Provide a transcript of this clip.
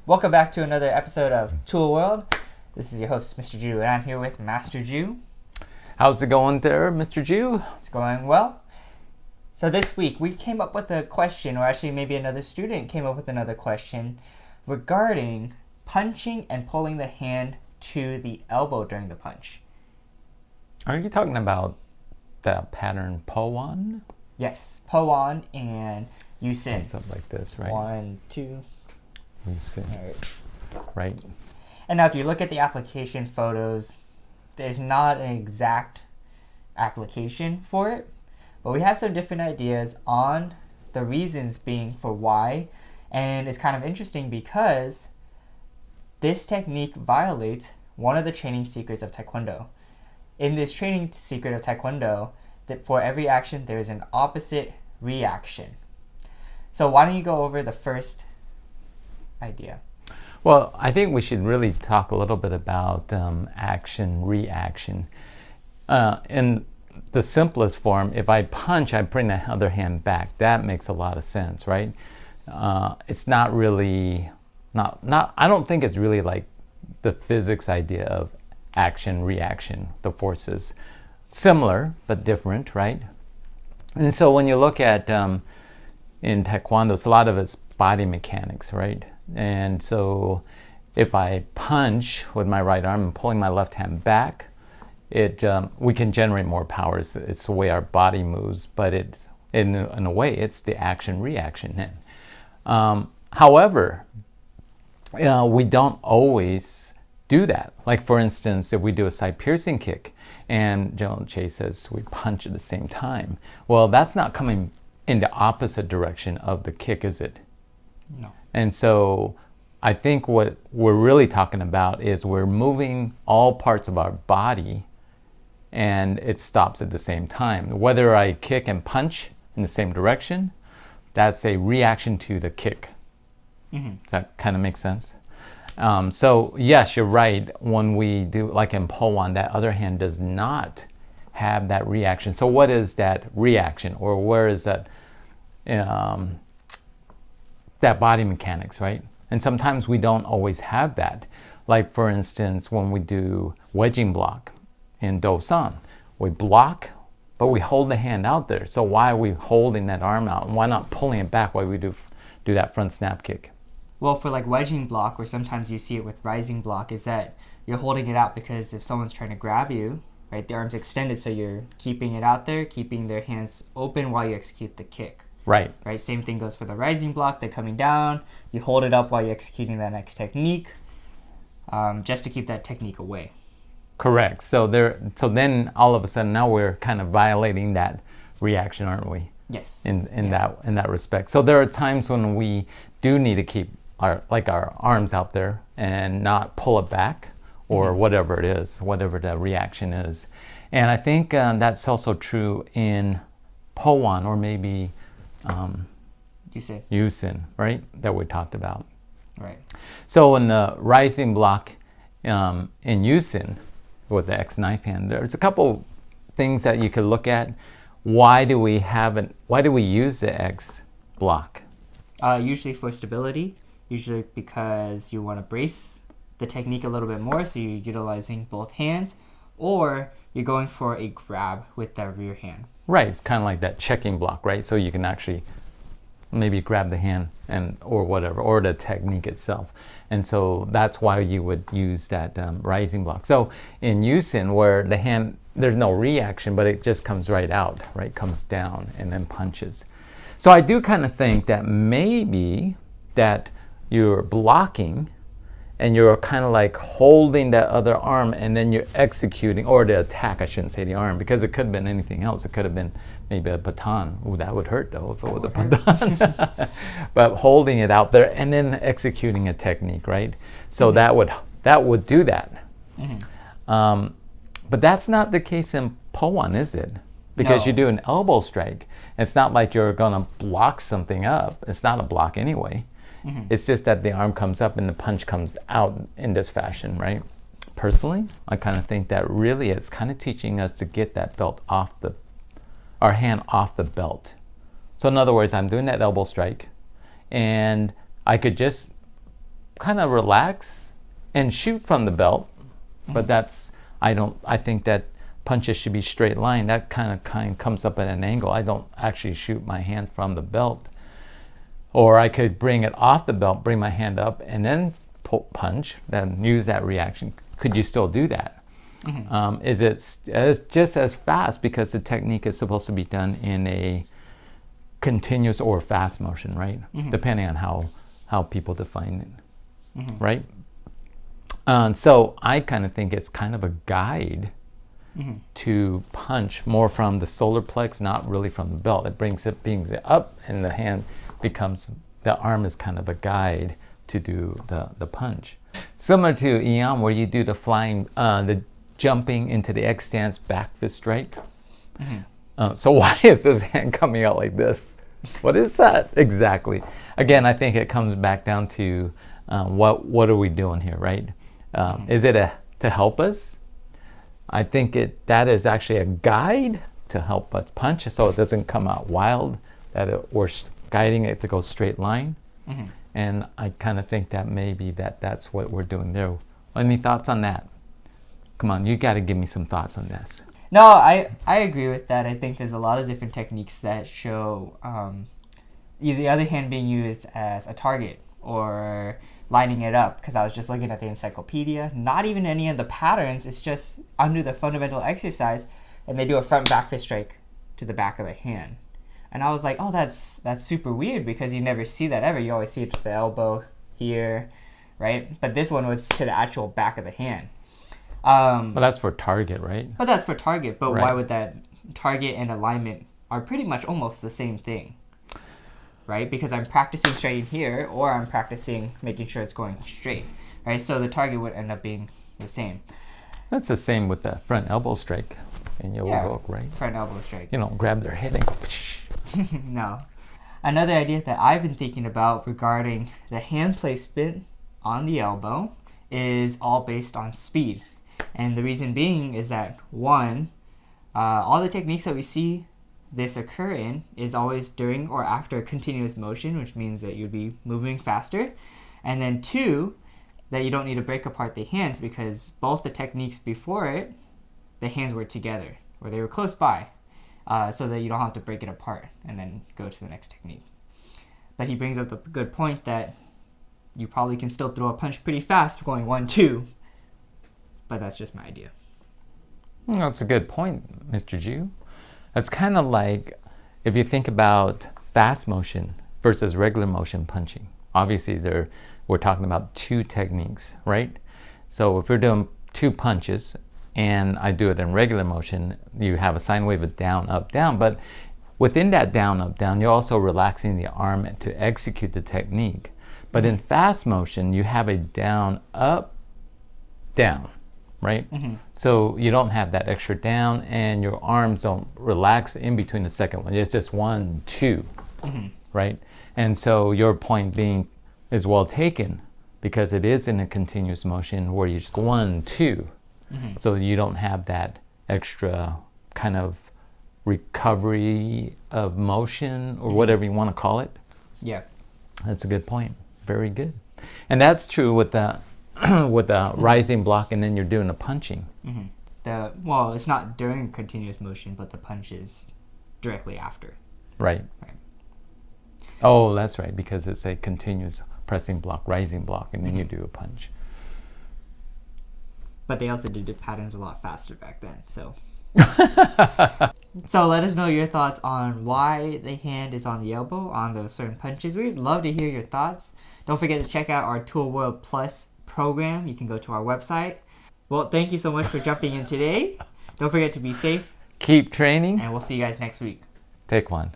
Welcome back to another episode of Tul World. This is your host, Mr. Jew, and I'm here with Master Jew. How's it going there, Mr. Jew? It's going well. So this week we came up with a question, or actually maybe another student came up with another question regarding punching and pulling the hand to the elbow during the punch. Are you talking about the pattern Po-on? Yes, Po-on and Yusin. Something like this, right? 1, 2. Yusin. Right. And now if you look at the application photos, there's not an exact application for it, but we have some different ideas on the reasons being for why, and it's kind of interesting because this technique violates one of the training secrets of Taekwondo. In this training secret of Taekwondo, that for every action there is an opposite reaction. So why don't you go over the first idea? Well, I think we should really talk a little bit about action, reaction. In the simplest form, if I punch, I bring the other hand back. That makes a lot of sense, right? It's not really, I don't think it's really like the physics idea of action, reaction, the forces. Similar, but different, right? And so when you look at, in Taekwondo, it's a lot of it's body mechanics, right? And so if I punch with my right arm and pulling my left hand back, we can generate more power. It's the way our body moves, but it's in a way it's the action reaction. However, we don't always do that. Like for instance, if we do a side piercing kick and General Che says we punch at the same time, well, that's not coming in the opposite direction of the kick, is it? No. And so I think what we're really talking about is we're moving all parts of our body and it stops at the same time. Whether I kick and punch in the same direction, that's a reaction to the kick. Mm-hmm. Does that kind of make sense? So yes, you're right. When we do, like in Po-on, that other hand does not have that reaction. So what is that reaction, or where is that that body mechanics, right? And sometimes we don't always have that. Like for instance, when we do wedging block in Do-san, we block, but we hold the hand out there. So why are we holding that arm out? And why not pulling it back while we do that front snap kick? Well, for like wedging block, or sometimes you see it with rising block, is that you're holding it out because if someone's trying to grab you, right, the arm's extended, so you're keeping it out there, keeping their hands open while you execute the kick. Right. Right. Same thing goes for the rising block. They're coming down. You hold it up while you're executing that next technique, just to keep that technique away. Correct. So then all of a sudden now we're kind of violating that reaction, aren't we? Yes. In that respect. So there are times when we do need to keep our arms out there and not pull it back, or whatever it is, whatever the reaction is. And I think that's also true in Po-on, or maybe Yusin, right? That we talked about. Right. So in the rising block in Yusin with the X knife hand, there's a couple things that you could look at. Why do we use the X block? Usually for stability. Usually because you want to brace the technique a little bit more, so you're utilizing both hands, or you're going for a grab with that rear hand. Right, it's kind of like that checking block, right? So you can actually maybe grab the hand or whatever, or the technique itself. And so that's why you would use that rising block. So in Yusin, where the hand, there's no reaction, but it just comes right out, right? Comes down and then punches. So I do kind of think that maybe that you're blocking and you're kind of like holding that other arm, and then you're executing, or the attack, I shouldn't say the arm, because it could have been anything else. It could have been maybe a baton. Ooh, that would hurt though if it was a baton. But holding it out there and then executing a technique, right? So that would do that. Mm-hmm. But that's not the case in Po-on, is it? Because you do an elbow strike. It's not like you're gonna block something up. It's not a block anyway. Mm-hmm. It's just that the arm comes up and the punch comes out in this fashion, right? Personally, I kind of think that really it's kind of teaching us to get that belt our hand off the belt. So in other words, I'm doing that elbow strike, and I could just kind of relax and shoot from the belt, but I think that punches should be straight line. That kind of comes up at an angle. I don't actually shoot my hand from the belt. Or I could bring it off the belt, bring my hand up, and then punch, then use that reaction. Could you still do that? Is it just as fast, because the technique is supposed to be done in a continuous or fast motion, right? Depending on how people define it, right? So I kind of think it's kind of a guide to punch more from the solar plex, not really from the belt. It brings it up, and the hand the arm is kind of a guide to do the punch. Similar to Eon, where you do the flying, the jumping into the X stance back fist strike. So why is this hand coming out like this? What is that exactly? Again, I think it comes back down to what are we doing here, right? Is it to help us? I think that is actually a guide to help us punch, so it doesn't come out wild, we're guiding it to go straight line. And I kind of think that maybe that's what we're doing there. Any thoughts on that? Come on, you got to give me some thoughts on this. No, I agree with that. I think there's a lot of different techniques that show the other hand being used as a target or lining it up, because I was just looking at the encyclopedia. Not even any of the patterns. It's just under the fundamental exercise, and they do a front back fist strike to the back of the hand. And I was like, oh, that's super weird, because you never see that ever. You always see it to the elbow here, right? But this one was to the actual back of the hand. But that's for target, right? But that's for target. But Right. why would that target and alignment are pretty much almost the same thing, right? Because I'm practicing straight here, or I'm practicing making sure it's going straight, right? So the target would end up being the same. That's the same with the front elbow strike in your book, right? Front elbow strike. You know, grab their head and go. No. Another idea that I've been thinking about regarding the hand placement on the elbow is all based on speed. And the reason being is that, one, all the techniques that we see this occur in is always during or after continuous motion, which means that you'd be moving faster. And then two, that you don't need to break apart the hands, because both the techniques before it, the hands were together, or they were close by, so that you don't have to break it apart and then go to the next technique. But he brings up the good point that you probably can still throw a punch pretty fast going 1-2, but that's just my idea. Well, that's a good point, Mr. Ju. It's kind of like if you think about fast motion versus regular motion punching. Obviously, we're talking about two techniques, right? So if we're doing two punches and I do it in regular motion, you have a sine wave of down, up, down. But within that down, up, down, you're also relaxing the arm to execute the technique. But in fast motion, you have a down, up, down, right? So you don't have that extra down, and your arms don't relax in between the second one. It's just 1, 2, right? And so your point being is well taken, because it is in a continuous motion where you just 1, 2. So you don't have that extra kind of recovery of motion, or whatever you want to call it. Yeah. That's a good point. Very good. And that's true with the rising block, and then you're doing a punching. Well, it's not during continuous motion, but the punch is directly after. Right. Oh, that's right, because it's a continuous pressing block, rising block, and then you do a punch. But they also did the patterns a lot faster back then, so. So let us know your thoughts on why the hand is on the elbow on those certain punches. We'd love to hear your thoughts. Don't forget to check out our Tul World Plus program. You can go to our website. Well, thank you so much for jumping in today. Don't forget to be safe. Keep training. And we'll see you guys next week. Take one.